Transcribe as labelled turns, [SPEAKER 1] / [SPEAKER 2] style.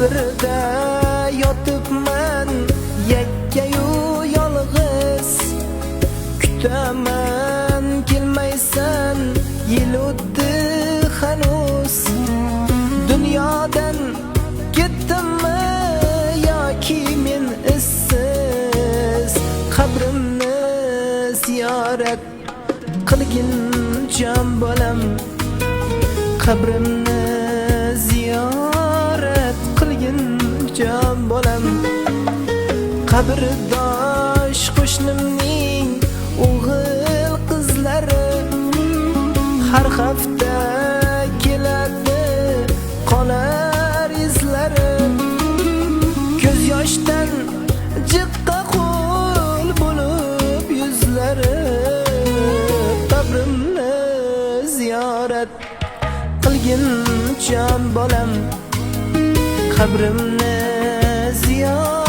[SPEAKER 1] qabrda yotibman yakkayu yolg'iz, kutaman kelmaysan, yil o'tdi hanuz. Dunyodan ketdimmi yoki men izsiz, qabrimni ziyorat qilgin jon bolam, qabrimni ziyorat qilgin jon bolam. Qabrdosh qo'shnimning o'g'il qizlari har hafta keladi, qolar izlari. Ko'z yoshdan jiqqa qo'l bo'lib yuzlari. Qabrimni ziyorat qilgin jon bolam, qabrimni ziyorat